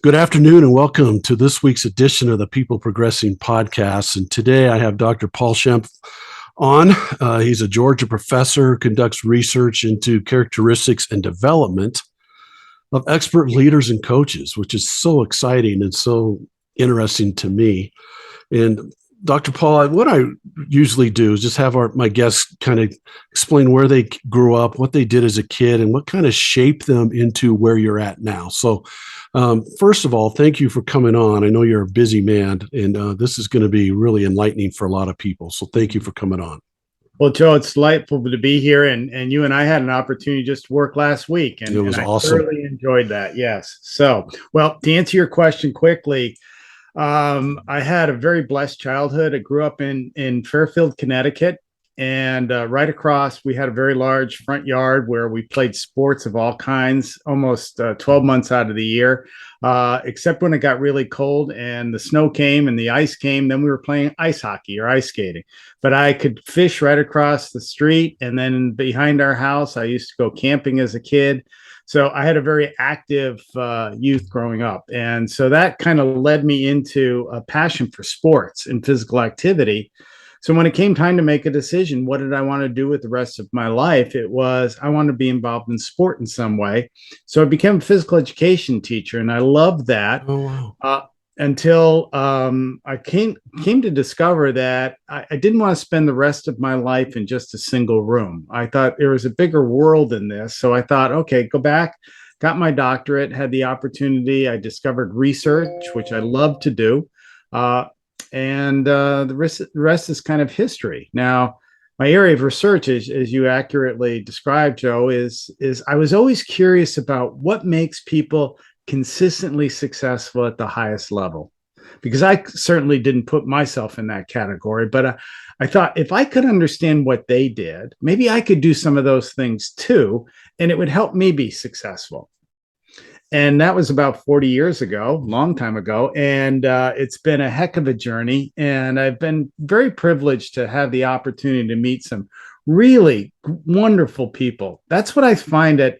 Good afternoon and welcome to this week's edition of the People Progressing podcast. And today I have Dr. Paul Schempp on. He's a Georgia professor who conducts research into characteristics and development of expert leaders and coaches, which is so exciting and so interesting to me. And Dr. Paul, what I usually do is just have my guests kind of explain where they grew up, what they did as a kid, and what kind of shaped them into where you're at now. So, first of all, thank you for coming on. I know you're a busy man, and this is going to be really enlightening for a lot of people. So, thank you for coming on. Well, Joe, it's delightful to be here, and you and I had an opportunity just to work last week, It was and I awesome. thoroughly enjoyed that. Yes. So, well, to answer your question quickly, I had a very blessed childhood. I grew up in Fairfield, Connecticut, and right across, we had a very large front yard where we played sports of all kinds, almost 12 months out of the year, except when it got really cold and the snow came and the ice came. Then we were playing ice hockey or ice skating. But I could fish right across the street, and then behind our house, I used to go camping as a kid. So I had a very active youth growing up. And so that kind of led me into a passion for sports and physical activity. So when it came time to make a decision, what did I want to do with the rest of my life? It was, I want to be involved in sport in some way. So I became a physical education teacher, and I loved that. Oh, wow. Until I came to discover that I didn't want to spend the rest of my life in just a single room. I thought there was a bigger world in this. So I thought, okay, go back, got my doctorate, had the opportunity. I discovered research, which I love to do. And the rest is kind of history. Now, my area of research, as you accurately described, Joe, is I was always curious about what makes people consistently successful at the highest level, because I certainly didn't put myself in that category, but I thought if I could understand what they did, maybe I could do some of those things too, and it would help me be successful. And that was about 40 years ago, long time ago. And it's been a heck of a journey. And I've been very privileged to have the opportunity to meet some really wonderful people. That's what I find at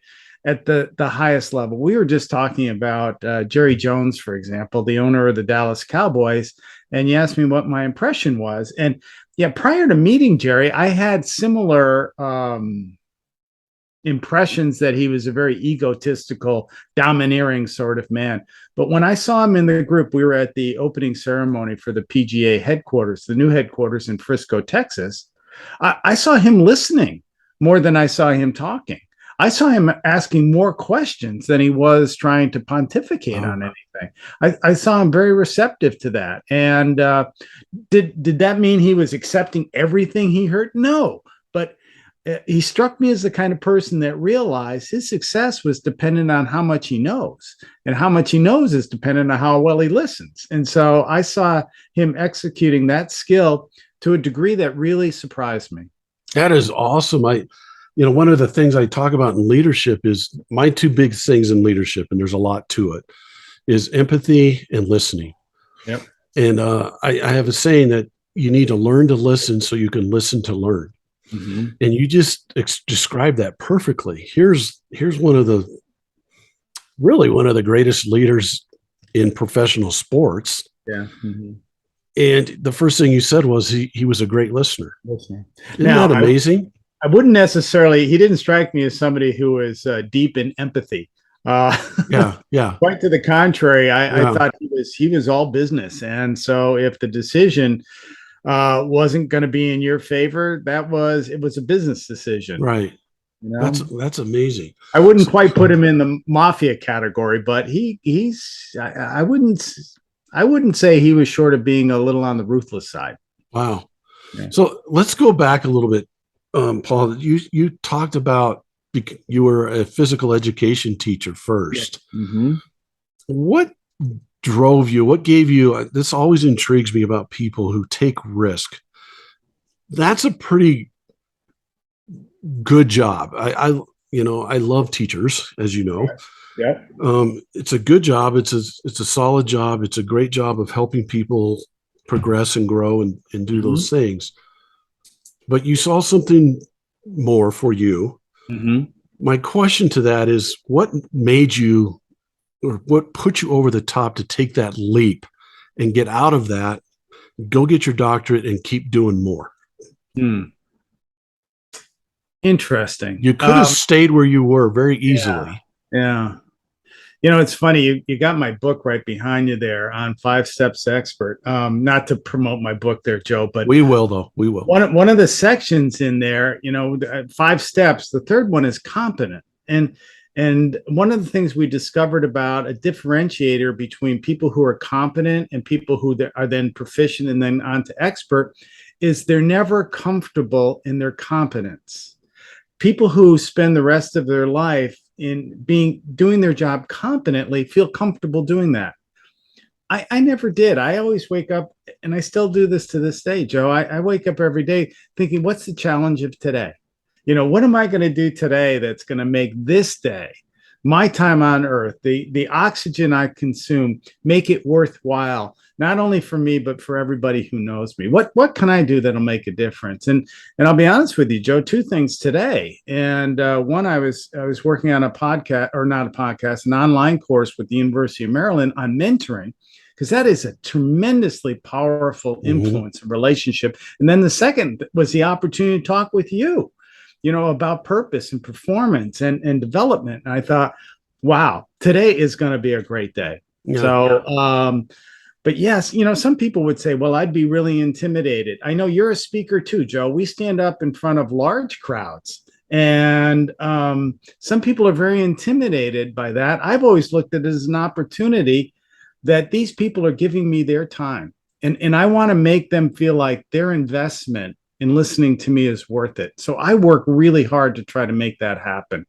the highest level. We were just talking about Jerry Jones, for example, the owner of the Dallas Cowboys, and you asked me what my impression was. And yeah, prior to meeting Jerry, I had similar impressions that he was a very egotistical, domineering sort of man. But when I saw him in the group, we were at the opening ceremony for the PGA headquarters, the new headquarters in Frisco, Texas. I saw him listening more than I saw him talking. I saw him asking more questions than he was trying to pontificate on anything. I saw him very receptive to that. And did that mean he was accepting everything he heard? No, but he struck me as the kind of person that realized his success was dependent on how much he knows, and how much he knows is dependent on how well he listens. And so I saw him executing that skill to a degree that really surprised me. That is awesome. One of the things I talk about in leadership is my two big things in leadership, and there's a lot to it, is empathy and listening. Yep. And I have a saying that you need to learn to listen so you can listen to learn. Mm-hmm. And you just described that perfectly. Here's one of the greatest leaders in professional sports. Yeah. Mm-hmm. And the first thing you said was he was a great listener. Isn't now, that amazing? I wouldn't necessarily, he didn't strike me as somebody who was deep in empathy. Yeah. Quite to the contrary, I thought he was all business. And so if the decision wasn't going to be in your favor, it was a business decision. Right. You know? That's amazing. I wouldn't quite put him in the mafia category, but I wouldn't say he was short of being a little on the ruthless side. Wow. Yeah. So let's go back a little bit. Paul, you talked about you were a physical education teacher first. Yeah. Mm-hmm. What drove you? What gave you? This always intrigues me about people who take risk. That's a pretty good job. I love teachers, as you know. Yeah. It's a good job. It's a solid job. It's a great job of helping people progress and grow and do mm-hmm. those things. But you saw something more for you. Mm-hmm. My question to that is, what made you or what put you over the top to take that leap and get out of that, go get your doctorate and keep doing more? Hmm. Interesting. You could have stayed where you were very Yeah. easily. Yeah. You know, it's funny. You got my book right behind you there on Five Steps to Expert. Not to promote my book there, Joe, but We will, though. We will. one of the sections in there, you know, five steps. The third one is competent, and one of the things we discovered about a differentiator between people who are competent and people who are then proficient and then on to expert is they're never comfortable in their competence. People who spend the rest of their life in doing their job competently feel comfortable doing that. I never did. I always wake up, and I still do this to this day, Joe. I wake up every day thinking, what's the challenge of today? You know, what am I going to do today that's going to make this day, my time on earth, the oxygen I consume, make it worthwhile, not only for me, but for everybody who knows me? What can I do that'll make a difference? And I'll be honest with you, Joe, two things today. And one, I was working on a podcast, or not a podcast, an online course with the University of Maryland on mentoring, because that is a tremendously powerful Mm-hmm. influence and relationship. And then the second was the opportunity to talk with you, you know, about purpose and performance and development. And I thought, wow, today is going to be a great day. Yeah. So, but yes, you know, some people would say, well, I'd be really intimidated. I know you're a speaker too, Joe. We stand up in front of large crowds. And some people are very intimidated by that. I've always looked at it as an opportunity that these people are giving me their time. And I want to make them feel like their investment in listening to me is worth it. So I work really hard to try to make that happen.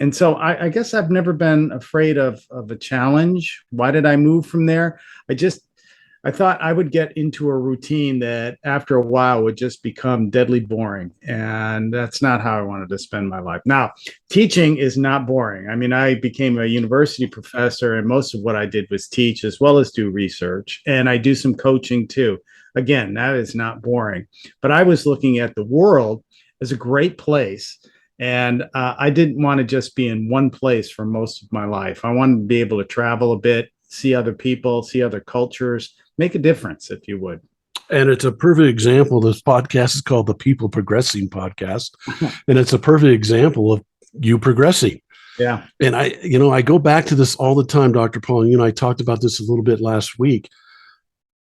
And so I guess I've never been afraid of a challenge. Why did I move from there? I thought I would get into a routine that after a while would just become deadly boring. And that's not how I wanted to spend my life. Now, teaching is not boring. I mean, I became a university professor, and most of what I did was teach as well as do research. And I do some coaching too. Again, that is not boring. But I was looking at the world as a great place. And I didn't want to just be in one place for most of my life. I wanted to be able to travel a bit, see other people, see other cultures, make a difference, if you would. And it's a perfect example. This podcast is called the People Progressing Podcast. And it's a perfect example of you progressing. Yeah. And I go back to this all the time, Dr. Paul. And, I talked about this a little bit last week.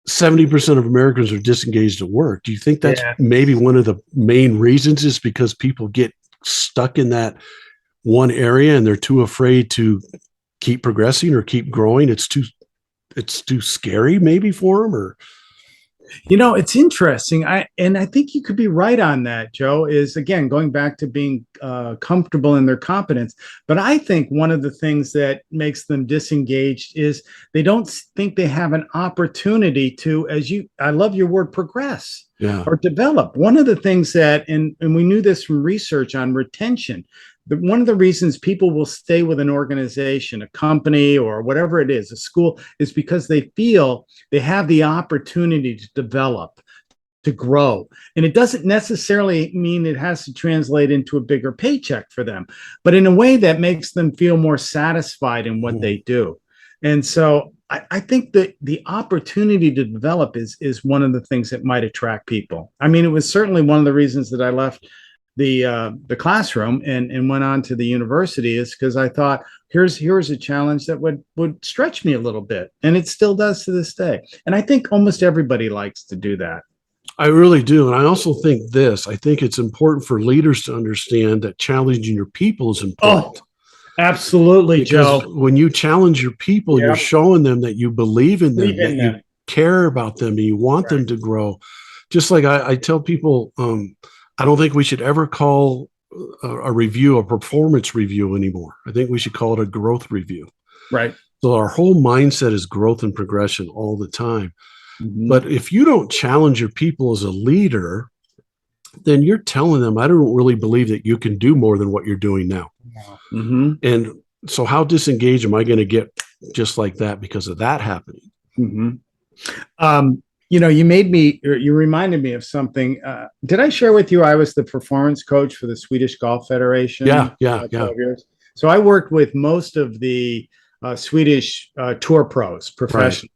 70% of Americans are disengaged at work. Do you think that's Yeah. maybe one of the main reasons is because people get stuck in that one area and they're too afraid to keep progressing or keep growing? It's too scary maybe for them, or You know, it's interesting. I think you could be right on that, Joe, is again going back to being comfortable in their competence. But I think one of the things that makes them disengaged is they don't think they have an opportunity to, I love your word, progress yeah. or develop. One of the things that, and we knew this from research on retention, one of the reasons people will stay with an organization, a company, or whatever it is, a school, is because they feel they have the opportunity to develop, to grow. And it doesn't necessarily mean it has to translate into a bigger paycheck for them, but in a way that makes them feel more satisfied in what they do. And so I think that the opportunity to develop is one of the things that might attract people. I mean, it was certainly one of the reasons that I left the classroom and went on to the university, is because I thought here's a challenge that would stretch me a little bit, and it still does to this day. And I think almost everybody likes to do that. I really do. And I also think I think it's important for leaders to understand that challenging your people is important. Oh, absolutely, Because Joe. when you challenge your people, you're Yeah, showing them that you believe in believe them, that in you them. care about them, and you want Right. them to grow. Just like I tell people, I don't think we should ever call a review a performance review anymore. I think we should call it a growth review. Right. So our whole mindset is growth and progression all the time. Mm-hmm. But if you don't challenge your people as a leader, then you're telling them, I don't really believe that you can do more than what you're doing now. Mm-hmm. And so how disengaged am I going to get just like that because of that happening? Mm-hmm. You know, you reminded me of something. Did I share with you I was the performance coach for the Swedish Golf Federation? Yeah. 12 years. So I worked with most of the Swedish tour pros, Right. professionals.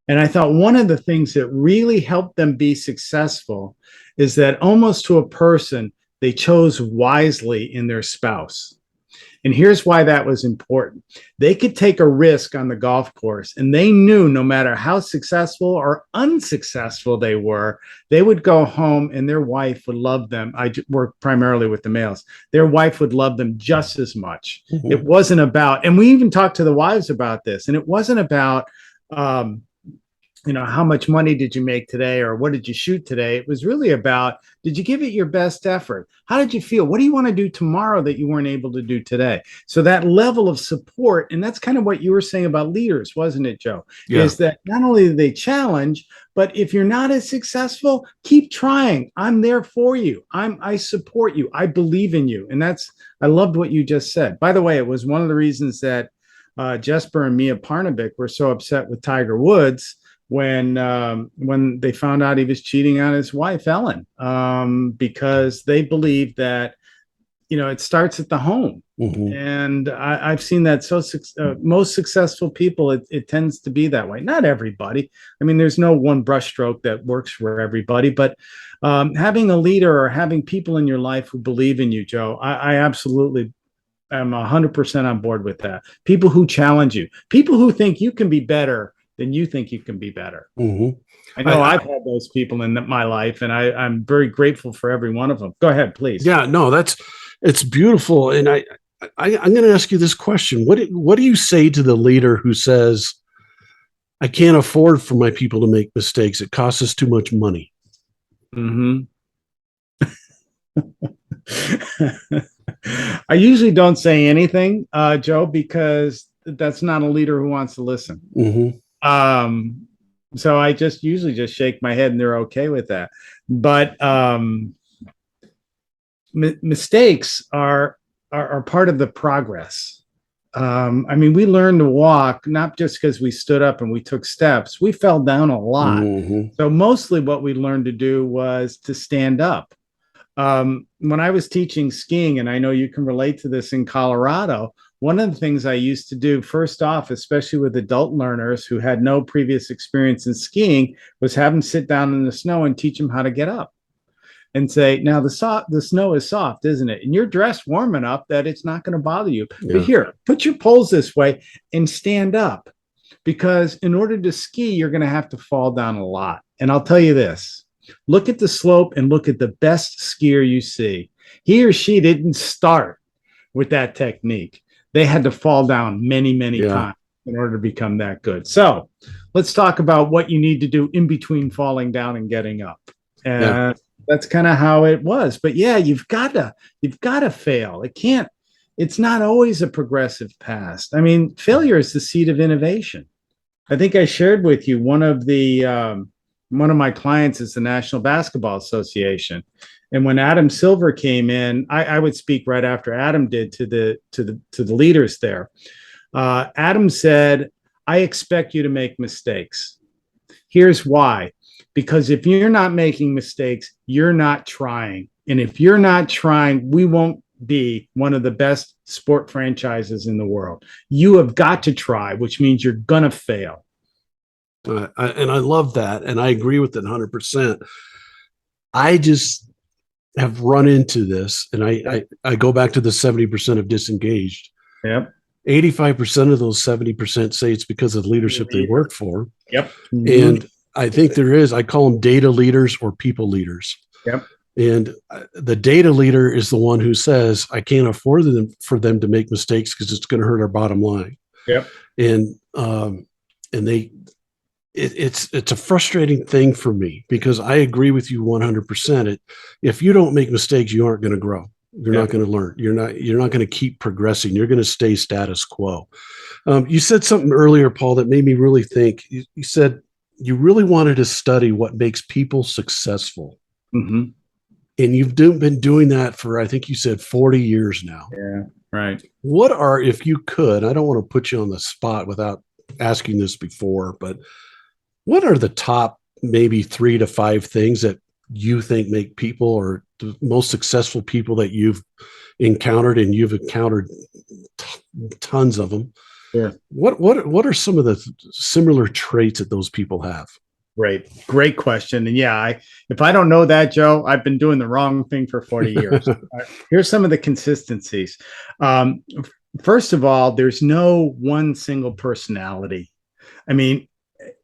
And I thought one of the things that really helped them be successful is that almost to a person, they chose wisely in their spouse. And here's why that was important. They could take a risk on the golf course, and they knew no matter how successful or unsuccessful they would go home and their wife would love them. I work primarily with the males. Their wife would love them just as much. It Mhm. wasn't about, and we even talked to the wives about this, and it wasn't about, um, how much money did you make today or what did you shoot today? It was really about, did you give it your best effort? How did you feel? What do you want to do tomorrow that you weren't able to do today? So that level of support, and that's kind of what you were saying about leaders, wasn't it, Joe? Yeah. Is that not only do they challenge, but if you're not as successful, keep trying. I'm there for you. I support you. I believe in you. And I loved what you just said. By the way, it was one of the reasons that Jesper and Mia Parnevik were so upset with Tiger Woods when they found out he was cheating on his wife Ellen, because they believe that it starts at the home. Hmm. And I've seen that most successful people, it tends to be that way. Not everybody. I mean, there's no one brushstroke that works for everybody, but having a leader or having people in your life who believe in you, Joe, I absolutely am 100% on board with that. People who challenge you, people who think you can be better than you think you can be better. Hmm. I I, know I I've had those people in my life, and I'm very grateful for every one of them. Go ahead, please. yeah, no, it's beautiful. And I'm going to ask you this question. What do you say to the leader who says, I can't afford for my people to make mistakes. It costs us too much money. Mm-hmm. I usually don't say anything, Joe, because that's not a leader who wants to listen. Hmm. Um, so I just usually just shake my head and they're okay with that. But mistakes are part of the progress. I mean, we learned to walk not just because we stood up and we took steps. We fell down a lot. Hmm. So mostly what we learned to do was to stand up. When I was teaching skiing, and I know you can relate to this in Colorado, one of the things I used to do first off, especially with adult learners who had no previous experience in skiing, was have them sit down in the snow and teach them how to get up and say, now the snow is soft, isn't it? And you're dressed warm enough that it's not going to bother you. But Yeah. here, put your poles this way and stand up, because in order to ski, you're going to have to fall down a lot. And I'll tell you this, look at the slope and look at the best skier you see. He or she didn't start with that technique. They had to fall down many, many Yeah. times in order to become that good. So let's talk about what you need to do in between falling down and getting up. Yeah. And that's kind of how it was. But yeah, you've got to fail. It's not always a progressive past. I mean, failure is the seed of innovation. I think I shared with you one of my clients is the National Basketball Association, and when Adam Silver came in, I would speak right after Adam did to the leaders there. Adam said, "I expect you to make mistakes. Here's why: because if you're not making mistakes, you're not trying, and if you're not trying, we won't be one of the best sport franchises in the world. You have got to try, which means you're gonna fail." And I love that. And I agree with it 100%. I just have run into this, and I go back to the 70% of disengaged. Yep. 85% of those 70% say it's because of the leadership they work for. Yep. Mm-hmm. And I think I call them data leaders or people leaders. Yep. And the data leader is the one who says, I can't afford for them to make mistakes because it's going to hurt our bottom line. Yep. And, it's a frustrating thing for me because I agree with you 100%. If you don't make mistakes, you aren't going to grow. You're not going to learn. You're not going to keep progressing. You're going to stay status quo. You said something earlier, Paul, that made me really think. You said you really wanted to study what makes people successful. Mm-hmm. And you've been doing that for, I think you said 40 years now. Yeah. Right. If you could, I don't want to put you on the spot without asking this before, but what are the top maybe 3 to 5 things that you think make people, or the most successful people that you've encountered, and you've encountered tons of them. Sure. What are some of the similar traits that those people have? Great question. And yeah, if I don't know that, Joe, I've been doing the wrong thing for 40 years. Here's some of the consistencies. Um, First of all, there's no one single personality. I mean,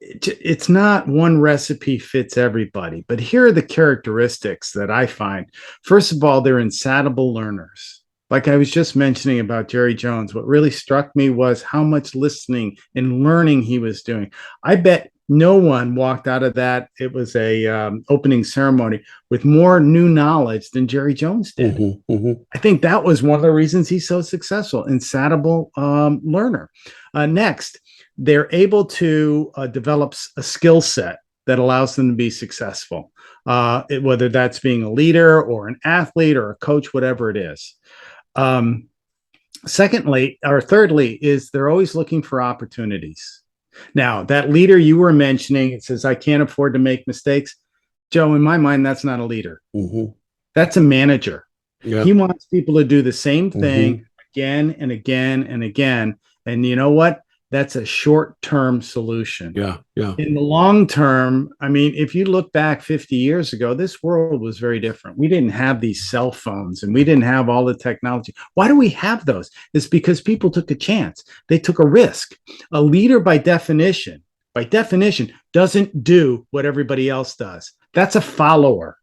it's not one recipe fits everybody, but here are the characteristics that I find. First of all, they're insatiable learners. Like I was just mentioning about Jerry Jones, what really struck me was how much listening and learning he was doing. I bet no one walked out of that. It was a opening ceremony with more new knowledge than Jerry Jones did. Mm-hmm, mm-hmm. I think that was one of the reasons he's so successful. Insatiable learner. Next, they're able to develop a skill set that allows them to be successful, whether that's being a leader or an athlete or a coach, whatever it is. Um, Secondly, or thirdly, is they're always looking for opportunities. Now, that leader you were mentioning, it says, I can't afford to make mistakes. Joe, in my mind, that's not a leader. Mm-hmm. That's a manager. Yeah. He wants people to do the same thing Mm-hmm. again and again and again. And you know what? That's a short-term solution. Yeah. Yeah. In the long term, I mean, if you look back 50 years ago, this world was very different. We didn't have these cell phones and we didn't have all the technology. Why do we have those? It's because people took a chance. They took a risk. A leader, by definition, doesn't do what everybody else does. That's a follower.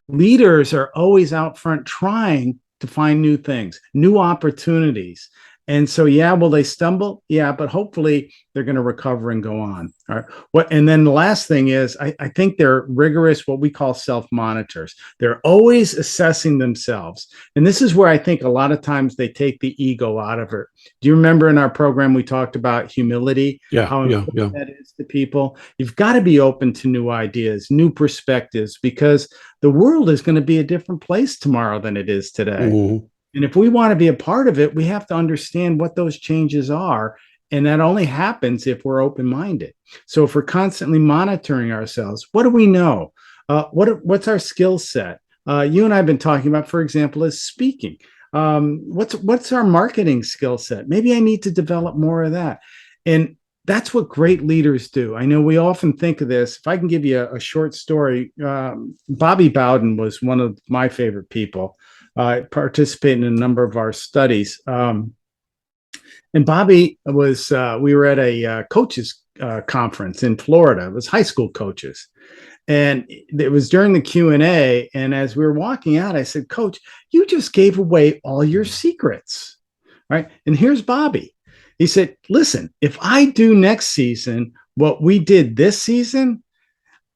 Leaders are always out front trying to find new things, new opportunities. And so, yeah, will they stumble? Yeah, but hopefully they're going to recover and go on. All right. And then the last thing is, I think they're rigorous, what we call self-monitors. They're always assessing themselves. And this is where I think a lot of times they take the ego out of it. Do you remember in our program we talked about humility? Yeah. How Yeah. important Yeah. that is to people? You've got to be open to new ideas, new perspectives, because the world is going to be a different place tomorrow than it is today. Mm-hmm. And if we want to be a part of it, we have to understand what those changes are. And that only happens if we're open minded. So if we're constantly monitoring ourselves, what do we know? What's our skill set? You and I have been talking about, for example, is speaking. What's our marketing skill set? Maybe I need to develop more of that. And that's what great leaders do. I know we often think of this. If I can give you a short story, Bobby Bowden was one of my favorite people. Participated in a number of our studies. And Bobby was, we were at a coaches conference in Florida. It was high school coaches. And it was during the Q&A. And as we were walking out, I said, Coach, you just gave away all your secrets. Right. And here's Bobby. He said, listen, if I do next season what we did this season,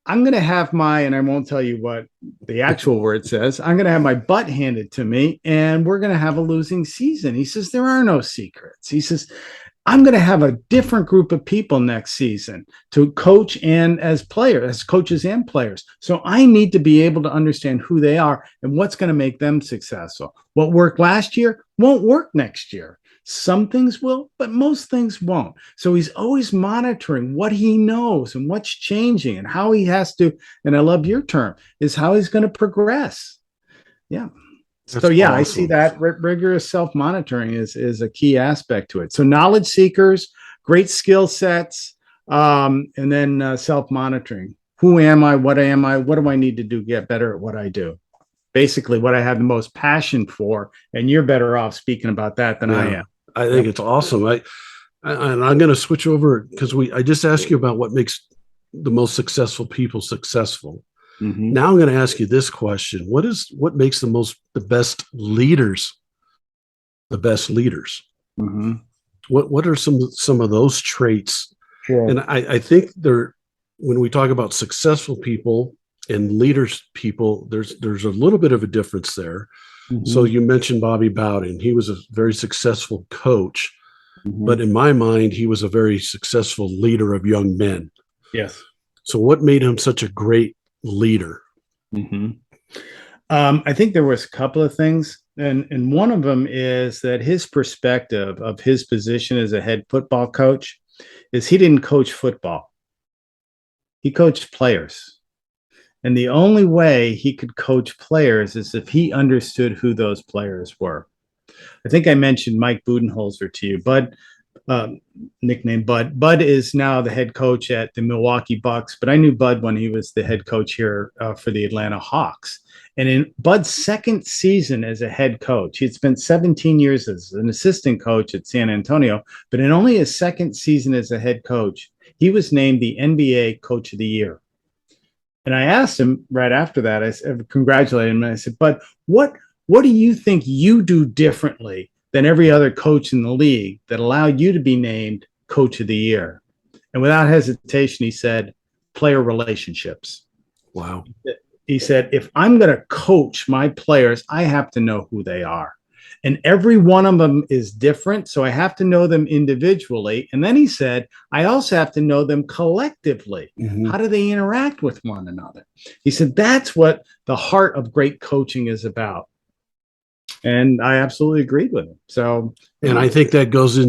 I'm going to have and I won't tell you what the actual word says, I'm going to have my butt handed to me and we're going to have a losing season. He says, there are no secrets. He says, I'm going to have a different group of people next season to coach and as coaches and players. So I need to be able to understand who they are and what's going to make them successful. What worked last year won't work next year. Some things will, but most things won't. So he's always monitoring what he knows and what's changing and how he has to, and I love your term, is how he's going to progress. Yeah. That's So yeah, awesome. I see that rigorous self-monitoring is a key aspect to it. So knowledge seekers, great skill sets, and then self-monitoring. Who am I? What am I? What do I need to do to get better at what I do? Basically, what I have the most passion for, and you're better off speaking about that than I am. I think it's awesome. And I'm going to switch over because I just asked you about what makes the most successful people successful. Mm-hmm. Now I'm going to ask you this question: what makes the best leaders the best leaders? Mm-hmm. What are some of those traits? Sure. And I think when we talk about successful people and leaders people, there's a little bit of a difference there. Mm-hmm. So you mentioned Bobby Bowden. He was a very successful coach, Mm-hmm. but in my mind, he was a very successful leader of young men. Yes. So what made him such a great leader? Mm-hmm. I think there was a couple of things, and one of them is that his perspective of his position as a head football coach is he didn't coach football. He coached players. And the only way he could coach players is if he understood who those players were. I think I mentioned Mike Budenholzer to you. Bud, nickname Bud. Bud is now the head coach at the Milwaukee Bucks, but I knew Bud when he was the head coach here for the Atlanta Hawks. And in Bud's second season as a head coach, he had spent 17 years as an assistant coach at San Antonio, but in only his second season as a head coach, he was named the NBA Coach of the Year. And I asked him right after that, I said, congratulated him. And I said, but what do you think you do differently than every other coach in the league that allowed you to be named Coach of the Year? And without hesitation, he said, player relationships. Wow. He said, if I'm going to coach my players, I have to know who they are. And every one of them is different. So I have to know them individually. And then he said, I also have to know them collectively. Mm-hmm. How do they interact with one another? He said, that's what the heart of great coaching is about. And I absolutely agreed with him. So, and I think that goes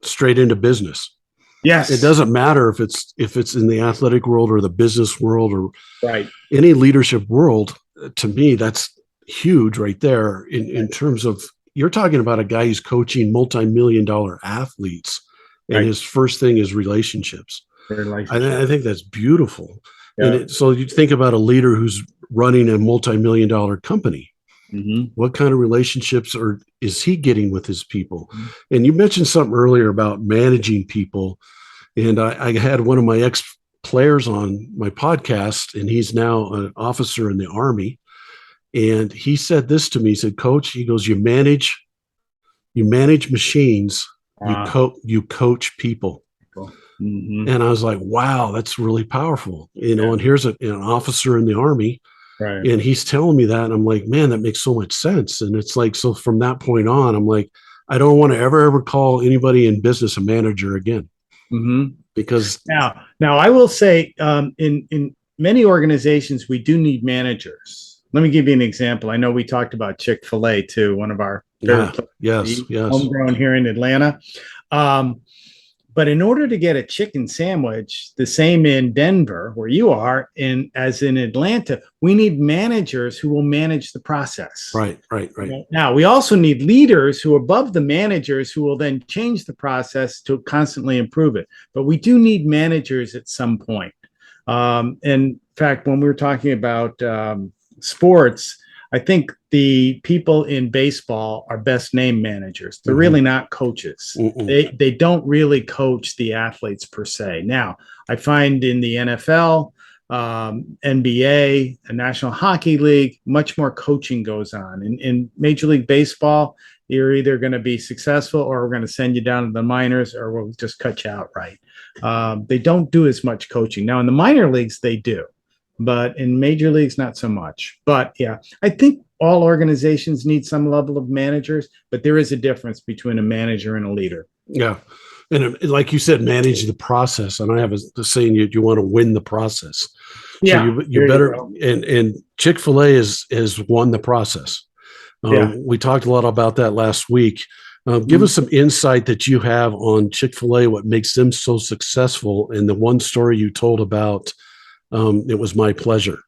straight into business. Yes. It doesn't matter if it's in the athletic world or the business world or right. any leadership world. To me, that's huge right there in terms of, you're talking about a guy who's coaching multi-million-dollar athletes, and his first thing is relationships. I think that's beautiful. Yeah. And so you think about a leader who's running a multi-million-dollar company. Mm-hmm. What kind of relationships is he getting with his people? Mm-hmm. And you mentioned something earlier about managing people. And I had one of my ex-players on my podcast, and he's now an officer in the Army. And he said this to me. He said, Coach, he goes, you manage machines, you coach people. Mm-hmm. And I was like, wow, that's really powerful. And here's an officer in the Army. Right. And he's telling me that, and I'm like, man, that makes so much sense. And it's like, so from that point on, I'm like, I don't want to ever call anybody in business a manager again. Mm-hmm. Because now I will say, in many organizations, we do need managers. Let me give you an example. I know we talked about Chick-fil-A too, one of our yes, homegrown here in Atlanta. But in order to get a chicken sandwich, the same in Denver, where you are, as in Atlanta, we need managers who will manage the process. Right. Now, we also need leaders who are above the managers who will then change the process to constantly improve it. But we do need managers at some point. In fact, when we were talking about sports, I think the people in baseball are best name managers. They're really not coaches. They don't really coach the athletes per se. Now, I find in the NFL, NBA, the National Hockey League, much more coaching goes on. In Major League Baseball, you're either going to be successful or we're going to send you down to the minors or we'll just cut you outright. They don't do as much coaching. Now, in the minor leagues, they do. But in major leagues, not so much. But yeah, I think all organizations need some level of managers, but there is a difference between a manager and a leader. Yeah. And like you said, manage the process. And I have the saying, you want to win the process. Yeah. So you better, and Chick-fil-A has won the process. We talked a lot about that last week. Give us some insight that you have on Chick-fil-A, what makes them so successful. And the one story you told about, it was my pleasure.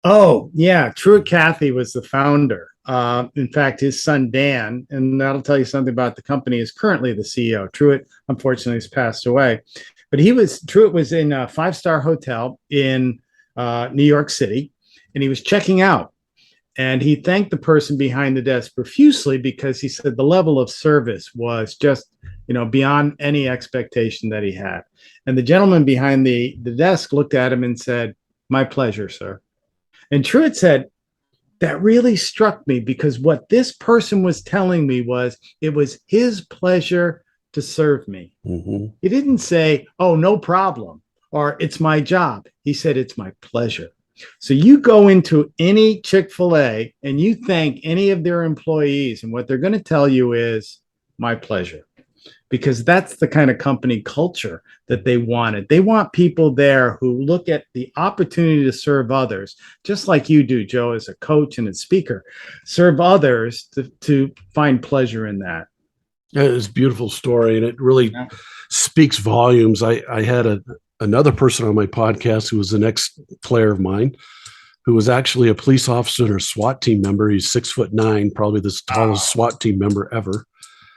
Oh, yeah. Truett Cathy was the founder. In fact, his son, Dan, and that'll tell you something about the company, is currently the CEO. Truett, unfortunately, has passed away. But Truett was in a 5-star hotel in New York City, and he was checking out. And he thanked the person behind the desk profusely because he said the level of service was just, beyond any expectation that he had. And the gentleman behind the desk looked at him and said, "My pleasure, sir." And Truett said, that really struck me because what this person was telling me was it was his pleasure to serve me. Mm-hmm. He didn't say, "Oh, no problem," or "It's my job." He said, "It's my pleasure." So you go into any Chick-fil-A and you thank any of their employees, and what they're going to tell you is, "My pleasure." Because that's the kind of company culture that they wanted. They want people there who look at the opportunity to serve others, just like you do, Joe, as a coach and a speaker. Serve others to find pleasure in that. Yeah, it's a beautiful story, and it really speaks volumes. I had another person on my podcast who was an ex-player of mine who was actually a police officer and a SWAT team member. He's 6'9", probably the tallest Wow. SWAT team member ever.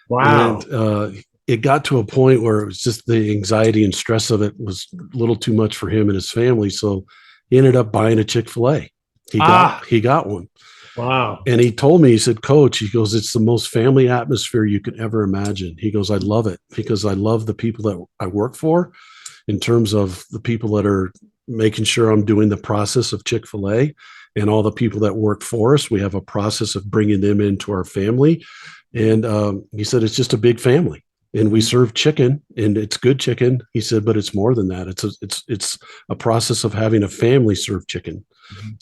And Wow. it got to a point where it was just the anxiety and stress of it was a little too much for him and his family. So he ended up buying a Chick-fil-A. Ah, He got one. wow. And he told me, he said, Coach, he goes, it's the most family atmosphere you could ever imagine. He goes, I love it because I love the people that I work for in terms of the people that are making sure I'm doing the process of Chick-fil-A and all the people that work for us. We have a process of bringing them into our family. And he said, it's just a big family. And we serve chicken, and it's good chicken. He said, but it's more than that. It's a process of having a family serve chicken.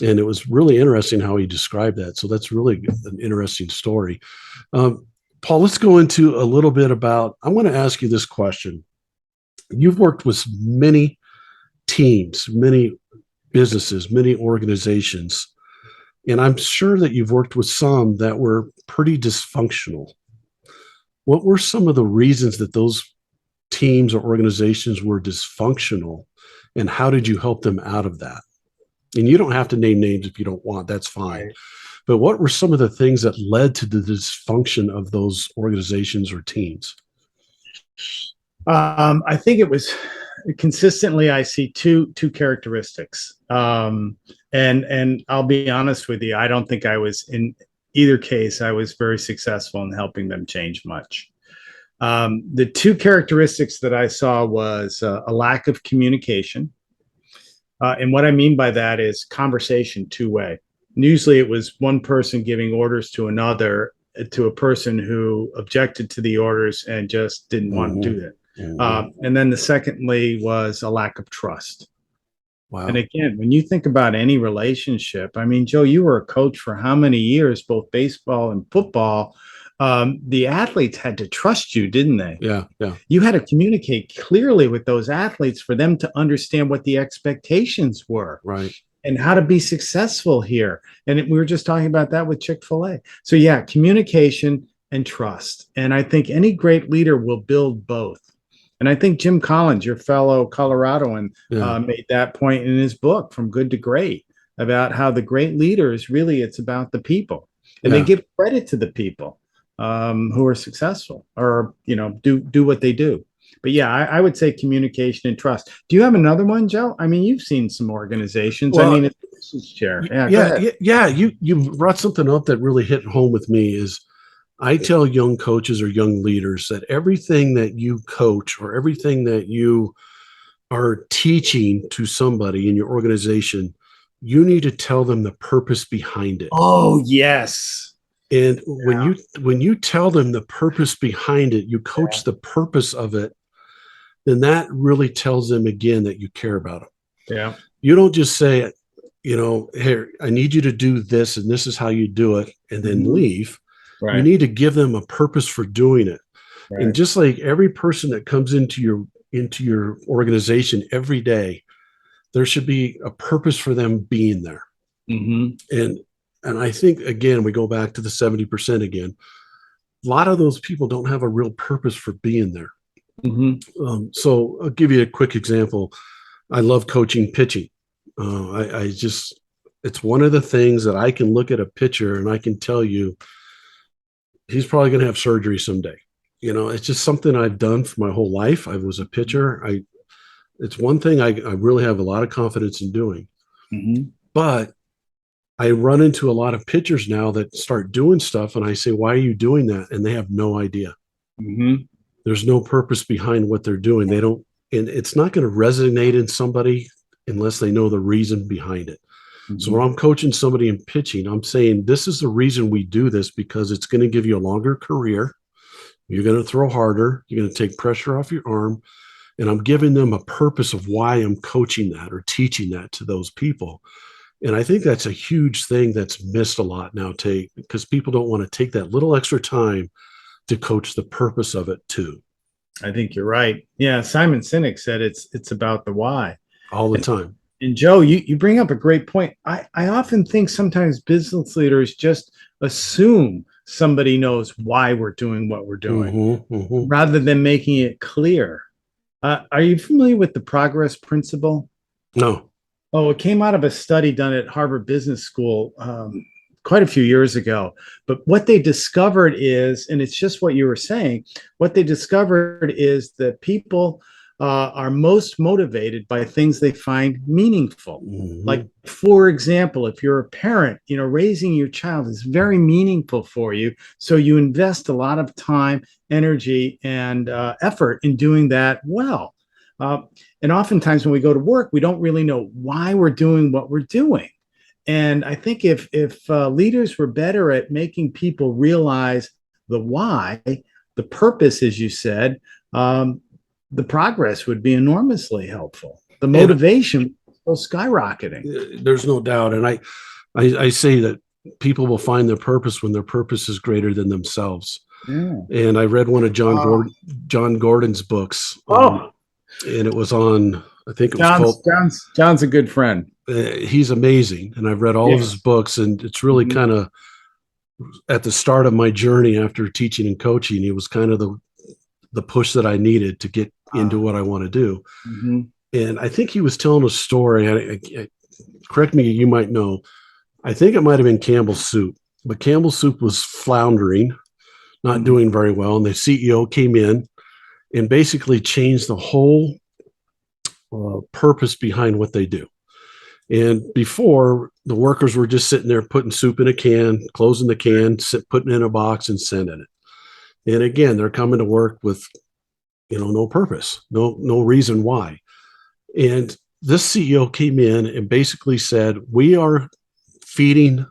And it was really interesting how he described that. So that's really an interesting story. Paul, let's go into a little bit about, I want to ask you this question. You've worked with many teams, many businesses, many organizations, and I'm sure that you've worked with some that were pretty dysfunctional. What were some of the reasons that those teams or organizations were dysfunctional, and how did you help them out of that? And you don't have to name names if you don't want, that's fine. Right. But what were some of the things that led to the dysfunction of those organizations or teams? I think it was consistently. I see two characteristics, and I'll be honest with you. I don't think I was in either case. I was very successful in helping them change much. The two characteristics that I saw was a lack of communication, and what I mean by that is conversation two-way. And usually, it was one person giving orders to another, to a person who objected to the orders and just didn't want to do that. And then the secondly was a lack of trust. Wow. And again, when you think about any relationship, I mean, Joe, you were a coach for how many years, both baseball and football? The athletes had to trust you, didn't they? Yeah. Yeah. You had to communicate clearly with those athletes for them to understand what the expectations were Right. and how to be successful here. And we were just talking about that with Chick-fil-A. So yeah, communication and trust. And I think any great leader will build both. And I think Jim Collins, your fellow Coloradoan, Yeah. made that point in his book, From Good to Great, about how the great leaders, really, it's about the people. And they Yeah. give credit to the people who are successful or, do what they do. But yeah, I would say communication and trust. Do you have another one, Joe? I mean, you've seen some organizations. I Well, mean, it's a business chair. Yeah, go yeah, ahead. yeah. You brought something up that really hit home with me. Is I tell young coaches or young leaders that everything that you coach or everything that you are teaching to somebody in your organization, you need to tell them the purpose behind it. Oh, yes. And Yeah. when you tell them the purpose behind it, you coach the purpose of it, then that really tells them again that you care about them. Yeah. You don't just say, here, I need you to do this, and this is how you do it, and then Mhm. leave. You Right. need to give them a purpose for doing it. And Right. just like every person that comes into your organization every day, there should be a purpose for them being there. Hmm. And I think again, we go back to the 70% again. A lot of those people don't have a real purpose for being there. Hmm. So I'll give you a quick example. I love coaching pitching. I just, it's one of the things that I can look at a pitcher and I can tell you he's probably going to have surgery someday. It's just something I've done for my whole life. I was a pitcher. It's one thing I really have a lot of confidence in doing, Hmm. but I run into a lot of pitchers now that start doing stuff and I say, why are you doing that? And they have no idea. Hmm. There's no purpose behind what they're doing. They don't, and it's not going to resonate in somebody unless they know the reason behind it. So when Hmm. I'm coaching somebody in pitching, I'm saying, this is the reason we do this because it's going to give you a longer career. You're going to throw harder. You're going to take pressure off your arm. And I'm giving them a purpose of why I'm coaching that or teaching that to those people. And I think that's a huge thing that's missed a lot now, because people don't want to take that little extra time to coach the purpose of it too, I think you're right. Yeah, Simon Sinek said it's about the why. all the And, time. and Joe, you bring up a great point. I often think sometimes business leaders just assume somebody knows why we're doing what we're doing rather than making it clear. Are you familiar with the progress principle? No. Oh, it came out of a study done at Harvard Business School quite a few years ago. But what they discovered is, and it's just what you were saying, what they discovered is that people are most motivated by things they find meaningful. Like, Hmm. for example, if you're a parent, raising your child is very meaningful for you. So you invest a lot of time, energy, and effort in doing that well. Uh, and oftentimes when we go to work, we don't really know why we're doing what we're doing. And I think if leaders were better at making people realize the why, the purpose, as you said, um, the progress would be enormously helpful. The And motivation was skyrocketing. there's no doubt. And I say that people will find their purpose when their purpose is greater than themselves. Yeah. And I read one of Oh, John Gordon's books, oh, and it was on. I think it was John's called. John's John's a good friend. He's amazing, and I've read all of his Yes. books, and it's really Mhm. kind of at the start of my journey after teaching and coaching. It was kind of the push that I needed to get into Uh, what I want to do. mhm. And I think he was telling a story. Correct me, you might know. I think it might have been Campbell's Soup, but Campbell's Soup was floundering, not Mhm. doing very well. And the CEO came in and basically changed the whole purpose behind what they do. And before, the workers were just sitting there putting soup in a can, closing the can, putting it in a box, and sending it. And again, they're coming to work with no purpose, no reason why. And this CEO came in and basically said, "We are feeding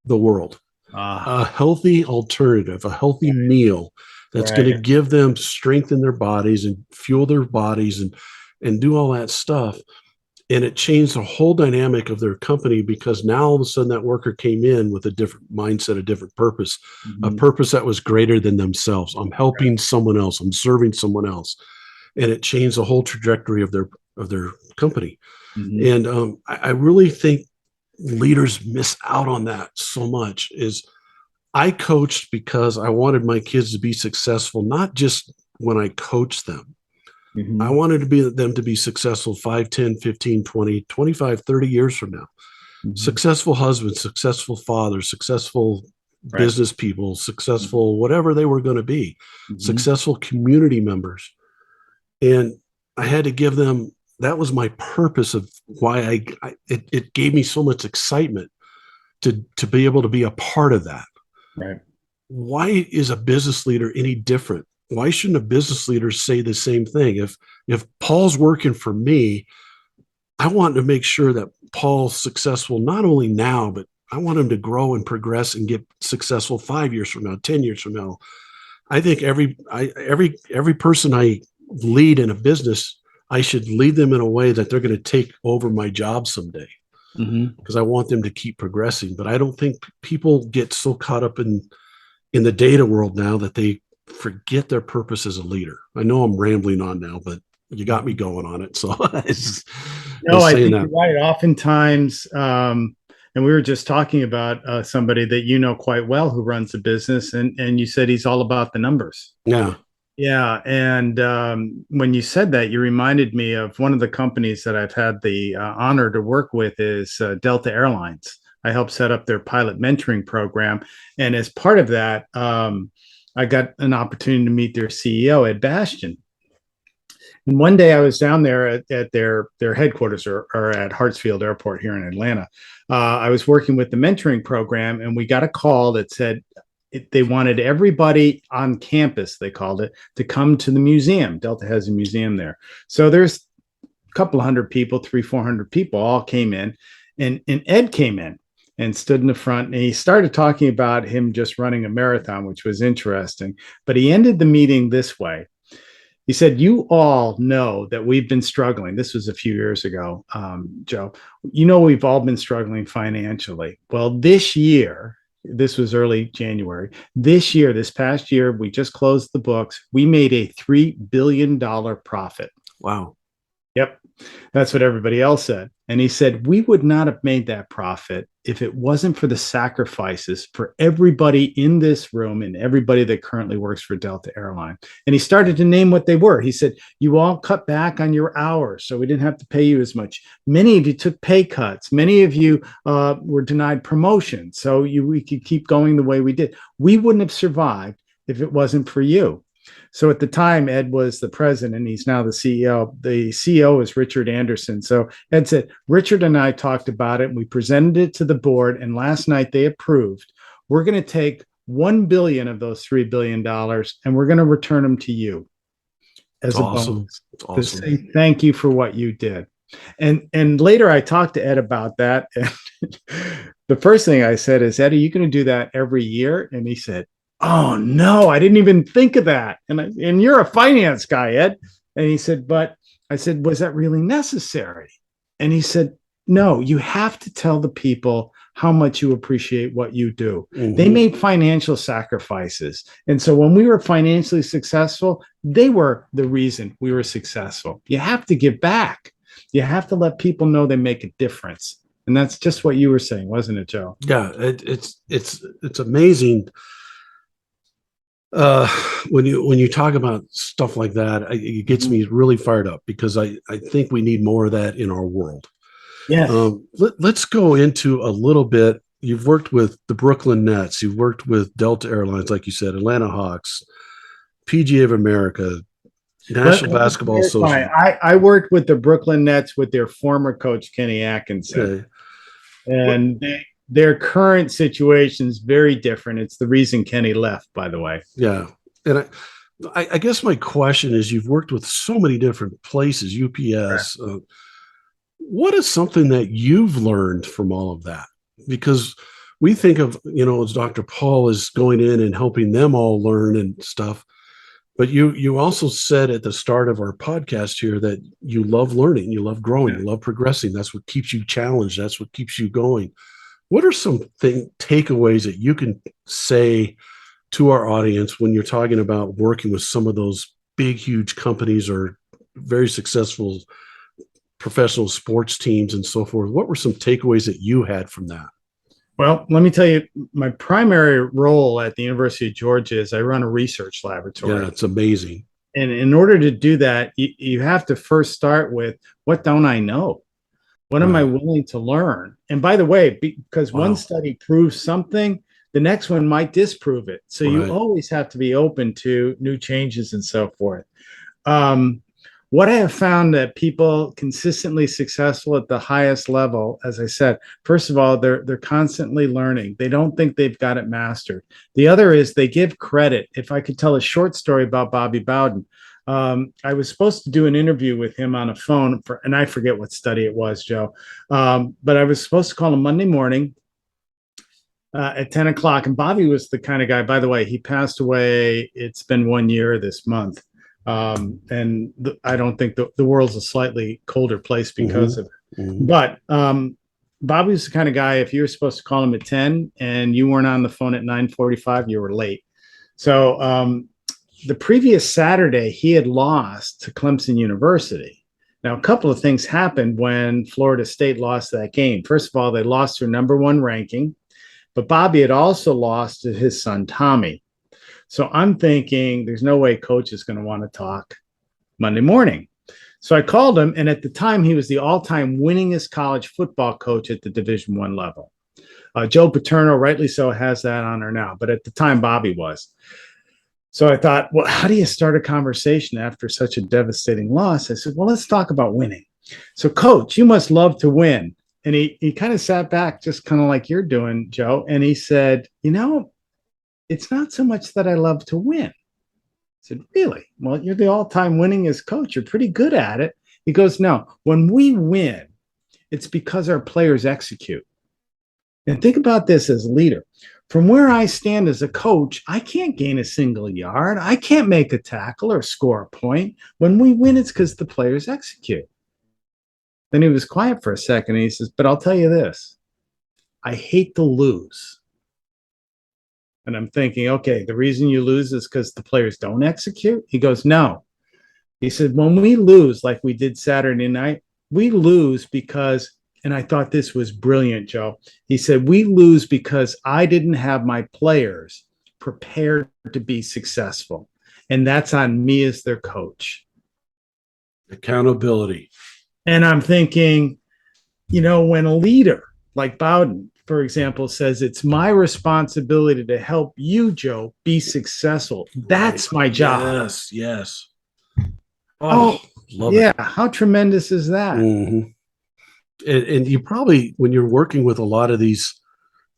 the world Ah, a healthy alternative, a healthy meal that's going to right. give them strength in their bodies and fuel their bodies and do all that stuff." And it changed the whole dynamic of their company because now all of a sudden that worker came in with a different mindset, a different purpose, a Mhm. purpose that was greater than themselves. I'm helping someone else. I'm serving someone else, and it changed the whole trajectory of their company. Mhm. And I really think leaders miss out on that so much. Is I coached because I wanted my kids to be successful, not just when I coached them. I Mhm. wanted them to be successful 5, 10, 15, 20, 25, 30 years from now. Mhm. Successful husbands, successful fathers, successful Right. business people, Mhm. successful whatever they were going to be, Mhm. successful community members. And I had to give them, that was my purpose of why it gave me so much excitement to be able to be a part of that. Right. Why is a business leader any different? Why shouldn't a business leader say the same thing? If Paul's working for me, I want to make sure that Paul's successful not only now, but I want him to grow and progress and get successful 5 years from now, 10 years from now. I think every person I lead in a business, I should lead them in a way that they're going to take over my job someday Mhm. because I want them to keep progressing. But I don't think people get so caught up in the data world now that they forget their purpose as a leader. I know I'm rambling on now, but you got me Mhm. going on it. So I No, was I saying think that. you're right. Oftentimes, and we were just talking about somebody that you know quite well who runs a business, and you said he's all about the numbers. Yeah. Yeah, and when you said that, you reminded me of one of the companies that I've had the honor to work with is Delta Airlines. I helped set up their pilot mentoring program, and as part of that, I got an opportunity to meet their CEO, Ed Bastian. And one day I was down there at their headquarters or at Hartsfield Airport here in Atlanta. I was working with the mentoring program, and we got a call that said they wanted everybody on campus, they called it, to come to the museum. Delta has a museum there. So there's a couple of hundred people, 400 people all came in, and Ed came in and stood in the front, and he started talking about him just running a marathon, which was interesting. But he ended the meeting this way. He said, "You all know that we've been struggling." This was a few years ago, Joe. You know, we've all been struggling financially. Well, this year, this was early January. This year, this past year, we just closed the books. We made a $3 billion profit. Wow. Yep. That's what everybody else said. And he said, we would not have made that profit if it wasn't for the sacrifices for everybody in this room and everybody that currently works for Delta Airline. And he started to name what they were. He said, you all cut back on your hours, so we didn't have to pay you as much. Many of you took pay cuts. Many of you were denied promotion. So we could keep going the way we did. We wouldn't have survived if it wasn't for you. So at the time, Ed was the president. He's now the CEO. The CEO is Richard Anderson. So Ed said, Richard and I talked about it. And we presented it to the board. And last night they approved. We're going to take 1 billion of those $3 billion and we're going to return them to you It's as a awesome. bonus It's to awesome. say thank you for what you did. And later I talked to Ed about that. And the first thing I said is, Ed, are you going to do that every year? And he said, oh no, I didn't even think of that. And you're a finance guy, Ed. And he said, but I said, was that really necessary? And he said, no, you have to tell the people how much you appreciate what you do. They Mm-hmm. made financial sacrifices. And so when we were financially successful, they were the reason we were successful. You have to give back. You have to let people know they make a difference. And that's just what you were saying, wasn't it, Joe? Yeah, it's amazing uh when you talk about stuff like that. It gets Mhm. me really fired up because I think we need more of that in our world. Yes. Let's go into a little bit. You've worked with the Brooklyn Nets, you've worked with Delta Airlines, like you said, Atlanta Hawks, PGA of America, National Let me Basketball clarify. Association. I worked with the Brooklyn Nets with their former coach, Kenny Atkinson, Okay. What? and their current situation is very different. It's the reason Kenny left, by the way. Yeah. And I guess my question is, you've worked with so many different places, UPS. What is something that you've learned from all of that? Because we think of, as Dr. Paul is going in and helping them all learn and stuff. But you also said at the start of our podcast here that you love learning, you love growing, Yeah. you love progressing. That's what keeps you challenged. That's what keeps you going. What are some takeaways that you can say to our audience when you're talking about working with some of those big, huge companies or very successful professional sports teams and so forth? What were some takeaways that you had from that? Well, let me tell you, my primary role at the University of Georgia is I run a research Yeah, laboratory. it's amazing. And in order to do that, you have to first start with what don't I know? What am I Right. willing to learn? And by the way, because one Wow. study proves something, the next one might disprove it. So you Right. always have to be open to new changes and so forth. Um, what I have found that people consistently successful at the highest level, as I said, first of all, they're constantly learning. They don't think they've got it mastered. The other is they give credit. If I could tell a short story about Bobby Bowden, I was supposed to do an interview with him on a phone for, and I forget what study it was, Joe. But I was supposed to call him Monday morning at 10 o'clock. And Bobby was the kind of guy, by the way, he passed away. It's been 1 year this month. I don't think the world's a slightly colder place because Mm-hmm. of it. Mm-hmm. But Bobby was the kind of guy, if you were supposed to call him at 10 and you weren't on the phone at 9:45, you were late. So the previous Saturday, he had lost to Clemson University. Now, a couple of things happened when Florida State lost that game. First of all, they lost their number one ranking, but Bobby had also lost to his son, Tommy. So I'm thinking there's no way coach is going to want to talk Monday morning. So I called him, and at the time, he was the all-time winningest college football coach at the Division I level. Joe Paterno, rightly so, has that honor now, but at the time, Bobby was. So I thought, well, how do you start a conversation after such a devastating loss? I said, well, let's talk about winning. So, coach, you must love to win. And he kind of sat back, just kind of like you're doing, Joe. And he said, it's not so much that I love to win. I said, really? Well, you're the all-time winningest coach. You're pretty good at it. He goes, no, when we win, it's because our players execute. And think about this as a leader. From where I stand as a coach, I can't gain a single yard. I can't make a tackle or score a point. When we win, it's because the players execute. Then he was quiet for a second and he says, but I'll tell you this, I hate to lose. And I'm thinking, okay, the reason you lose is because the players don't execute. He goes, no, He said, when we lose, like we did Saturday night, we lose because, and I thought this was brilliant, Joe. He said, we lose because I didn't have my players prepared to be successful. And that's on me as their coach. Accountability. And I'm thinking, when a leader like Bowden, for example, says it's my responsibility to help you, Joe, be successful. That's my job. Yes, yes. Oh, love yeah. it. How tremendous is that? Mm-hmm. And you probably, when you're working with a lot of these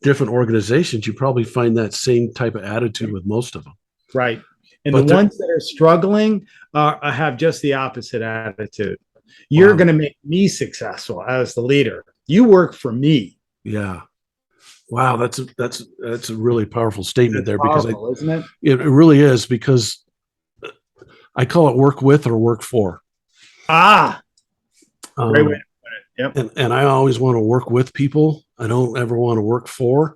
different organizations, you probably find that same type of attitude with most of them. Right. And But the ones that are struggling have just the opposite attitude. You're wow. going to make me successful as the leader. You work for me. Yeah. Wow, that's a really powerful statement That's there, powerful, isn't it? it really is, because I call it work with or work for. Ah, great way to put it. Yep. And I always want to work with people. I don't ever want to work for,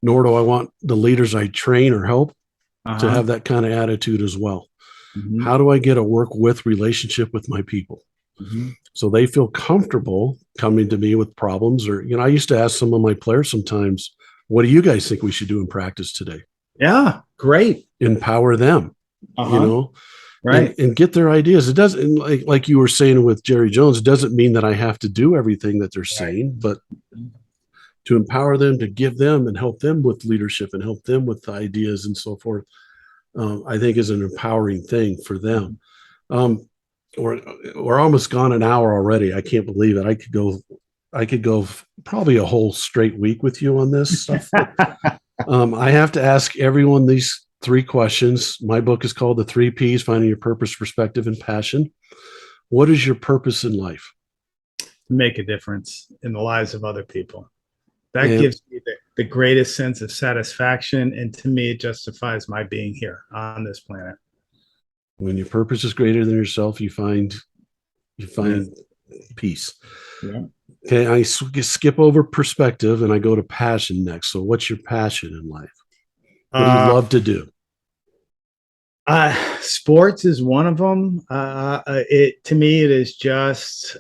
nor do I want the leaders I train or help to have that kind of attitude as well. Mhm. How do I get a work with relationship with my people? Mhm. So they feel comfortable coming to me with problems. Or, I used to ask some of my players sometimes, what do you guys think we should do in practice today? Yeah, great. Empower them, Right. and get their ideas. It doesn't, like you were saying with Jerry Jones, it doesn't mean that I have to do everything that they're saying, but to empower them, to give them and help them with leadership and help them with the ideas and so forth, I think is an empowering thing for them. We're almost gone an hour already. I can't believe it. I could go probably a whole straight week with you on this stuff. I have to ask everyone these three questions. My book is called The Three Ps: Finding Your Purpose, Perspective, and Passion. What is your purpose in life? Make a difference in the lives of other people. That And gives me the greatest sense of satisfaction. And to me, it justifies my being here on this planet. when your purpose is greater than yourself, you find peace. Yeah. Okay, I skip over perspective and I go to passion next. So, what's your passion in life? What do you love to do? Sports is one of them. It to me, it is just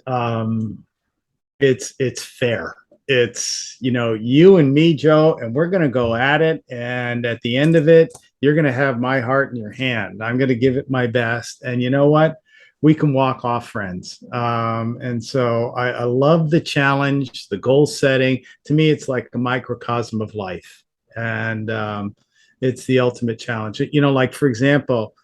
it's fair. It's you and me, Joe, and we're gonna go at it. And at the end of it, you're gonna have my heart in your hand. I'm gonna give it my best. And you know what? We can walk off friends. And so I love the challenge, the goal setting. To me, it's like a microcosm of life. And it's the ultimate challenge. Like for example,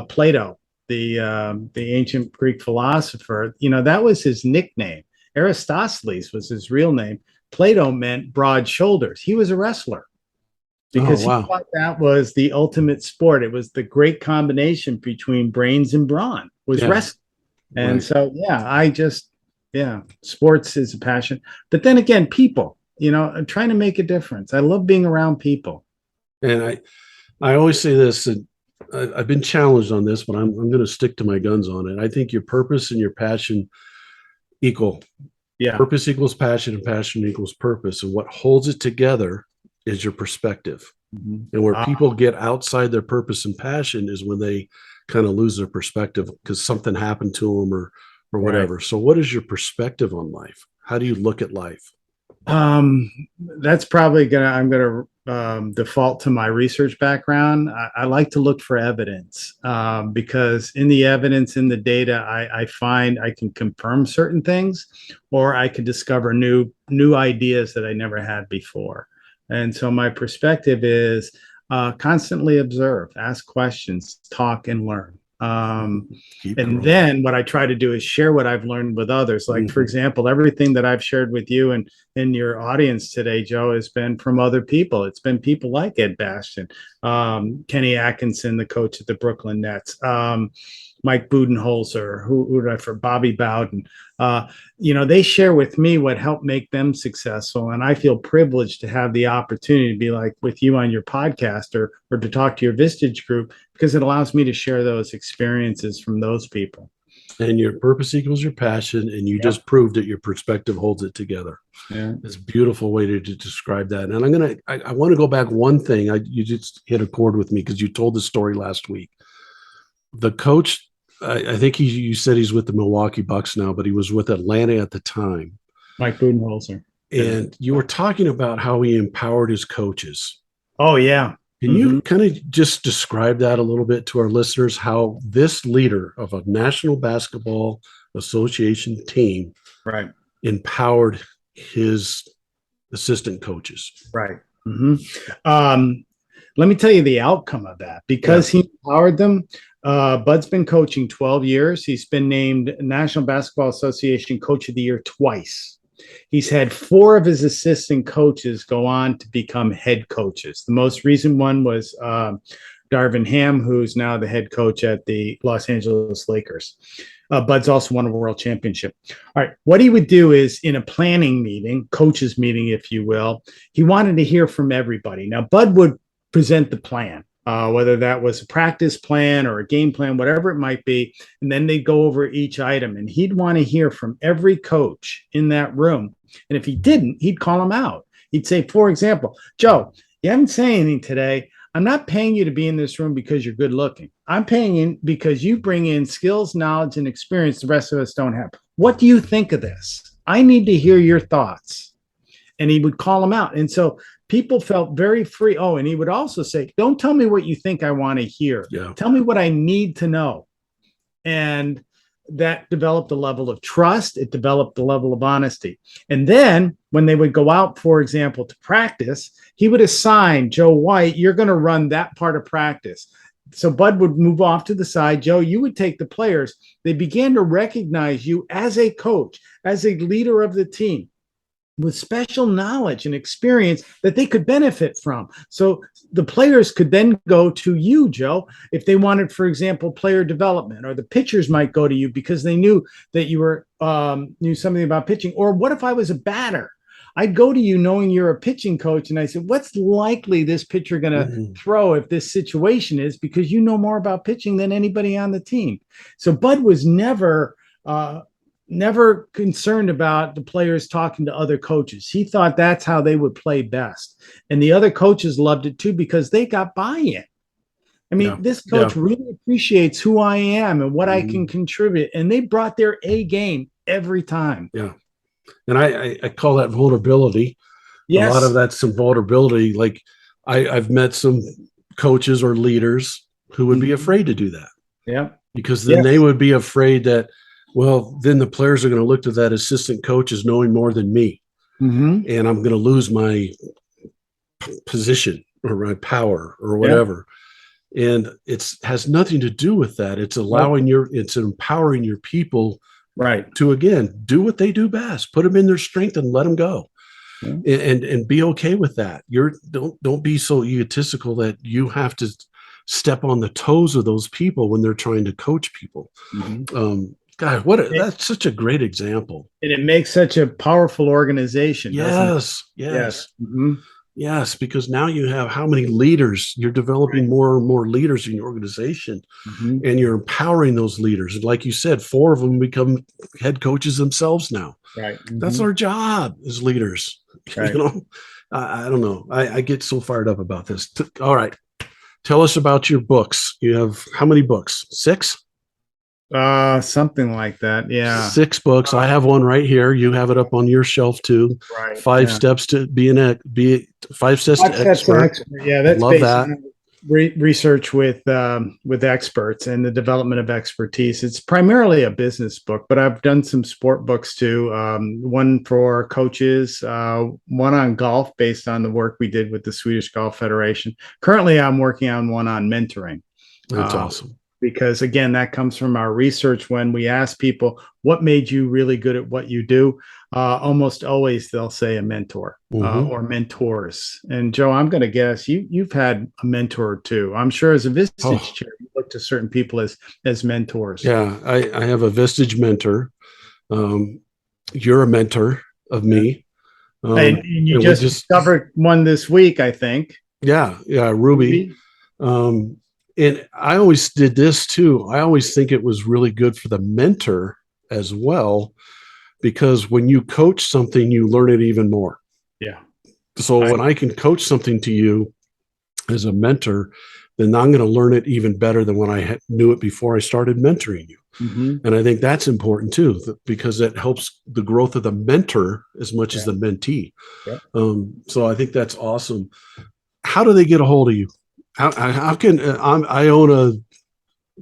Plato, the ancient Greek philosopher. That was his nickname. Aristosceles was his real name. Plato meant broad shoulders. He was a wrestler because he thought that was the ultimate sport. It was the great combination between brains and brawn was wrestling. And so, sports is a passion. But then again, people, I'm trying to make a difference. I love being around people. And I always say this, and I've been challenged on this, but I'm going to stick to my guns on it. I think your purpose and your passion equal. Yeah. Purpose equals passion and passion equals purpose. And what holds it together is your perspective. And where people get outside their purpose and passion is when they kind of lose their perspective because something happened to them or whatever. So what is your perspective on life? How do you look at life? That's probably I'm gonna default to my research background. I like to look for evidence because in the evidence, in the data, I find I can confirm certain things, or I can discover new ideas that I never had before. And so my perspective is constantly observe, ask questions, talk, and learn. And then what I try to do is share what I've learned with others. Like, for example, everything that I've shared with you and in your audience today, Joe, has been from other people. It's been people like Ed Bastian, Kenny Atkinson, the coach at the Brooklyn Nets, Mike Budenholzer, who did I for Bobby Bowden. They share with me what helped make them successful. And I feel privileged to have the opportunity to be like with you on your podcast or to talk to your Vistage group because it allows me to share those experiences from those people. And your purpose equals your passion, and you just proved that your perspective holds it together. Yeah. It's a beautiful way to describe that. And I want to go back one thing. You just hit a chord with me because you told the story last week. The coach I think you said he's with the Milwaukee Bucks now, but he was with Atlanta at the time. Mike Budenholzer. And you were talking about how he empowered his coaches. Oh yeah. Can you kind of just describe that a little bit to our listeners, how this leader of a National Basketball Association team Right. empowered his assistant coaches? Right. Let me tell you the outcome of that. Because he empowered them, Bud's been coaching 12 years. He's been named National Basketball Association Coach of the Year twice. He's had 4 of his assistant coaches go on to become head coaches. The most recent one was Darvin Ham, who's now the head coach at the Los Angeles Lakers. Bud's also won a world championship. All right. What he would do is, in a planning meeting, coaches meeting, if you will, he wanted to hear from everybody. Now, Bud would present the plan, whether that was a practice plan or a game plan, whatever it might be. And then they'd go over each item, and he'd want to hear from every coach in that room. And if he didn't, he'd call him out. He'd say, for example, Joe, you haven't said anything today. I'm not paying you to be in this room because you're good looking. I'm paying you because you bring in skills, knowledge, and experience the rest of us don't have. What do you think of this? I need to hear your thoughts. And he would call them out. And so people felt very free. Oh, and he would also say, don't tell me what you think I want to hear. Yeah. Tell me what I need to know. And that developed a level of trust. It developed a level of honesty. And then when they would go out, for example, to practice, he would assign Joe White, you're going to run that part of practice. So Bud would move off to the side. Joe, you would take the players. They began to recognize you as a coach, as a leader of the team, with special knowledge and experience that they could benefit from. So the players could then go to you, Joe, if they wanted, for example, player development, or the pitchers might go to you because they knew that you were knew something about pitching. Or what if I was a batter? I'd go to you knowing you're a pitching coach, and I said, what's likely this pitcher going to throw if this situation is, because you know more about pitching than anybody on the team. So Bud was never concerned about the players talking to other coaches. He thought that's how they would play best. And the other coaches loved it too, because they got buy-in. I mean, this coach really appreciates who I am and what I can contribute. And they brought their A game every time. Yeah. And I call that vulnerability. Yes. A lot of that's some vulnerability. Like I've met some coaches or leaders who would be afraid to do that. Yeah. Because then they would be afraid that, well, then the players are going to look to that assistant coach as knowing more than me. And I'm going to lose my position or my power or whatever. And it's has nothing to do with that. It's allowing it's empowering your people to, again, do what they do best, put them in their strength and let them go. And be okay with that. Don't be so egotistical that you have to step on the toes of those people when they're trying to coach people. God, that's such a great example. And it makes such a powerful organization. Yes. Yes, because now you have how many leaders? You're developing more and more leaders in your organization, and you're empowering those leaders. And like you said, 4 of them become head coaches themselves now. That's our job as leaders. You know, I don't know. I get so fired up about this. All right. Tell us about your books. You have how many books? 6? Something like that. Yeah. 6 books. I have one right here. You have it up on your shelf too. 5 steps to be 5 steps to expert. Yeah, that's love that. Research with experts and the development of expertise. It's primarily a business book, but I've done some sport books too. One for coaches, one on golf based on the work we did with the Swedish Golf Federation. Currently, I'm working on one on mentoring. That's awesome. Because again, that comes from our research. When we ask people, what made you really good at what you do? Almost always they'll say a mentor or mentors. And Joe, I'm going to guess you've had a mentor too. I'm sure as a Vistage chair, you look to certain people as mentors. Yeah, I have a Vistage mentor. You're a mentor of me. And you just discovered one this week, I think. Yeah, Ruby. And I always did this too. I always think it was really good for the mentor as well, because when you coach something, you learn it even more. Yeah. So when I can coach something to you, as a mentor, then I'm going to learn it even better than when I knew it before I started mentoring you. Hmm. And I think that's important too, because it helps the growth of the mentor as much as Yeah. the mentee. Yeah. So I think that's awesome. How do they get a hold of you? How can I own a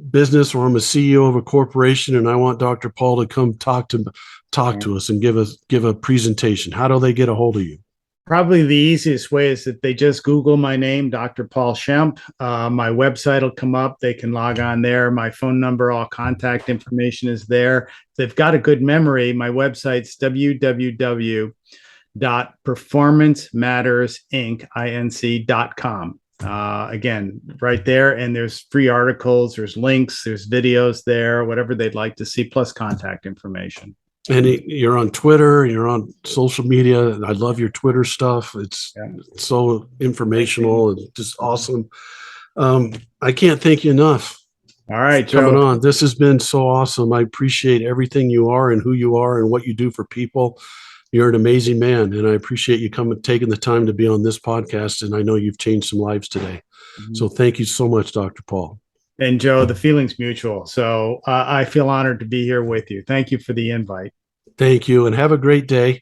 business, or I'm a CEO of a corporation, and I want Dr. Paul to come talk to us and give a presentation? How do they get a hold of you? Probably the easiest way is that they just Google my name, Dr. Paul Schempp. My website will come up. They can log on there. My phone number, all contact information is there. If they've got a good memory, my website's www.performancemattersinc.com. Again, right there. And there's free articles, there's links, there's videos there, whatever they'd like to see, plus contact information. And you're on Twitter, you're on social media. I love your Twitter stuff. It's Yeah. so informational and just awesome. I can't thank you enough All right, for coming Joe. on. This has been so awesome. I appreciate everything you are and who you are and what you do for people. You're an amazing man, and I appreciate you taking the time to be on this podcast. And I know you've changed some lives today. So thank you so much, Dr. Paul. And Joe, the feeling's mutual. So I feel honored to be here with you. Thank you for the invite. Thank you, and have a great day.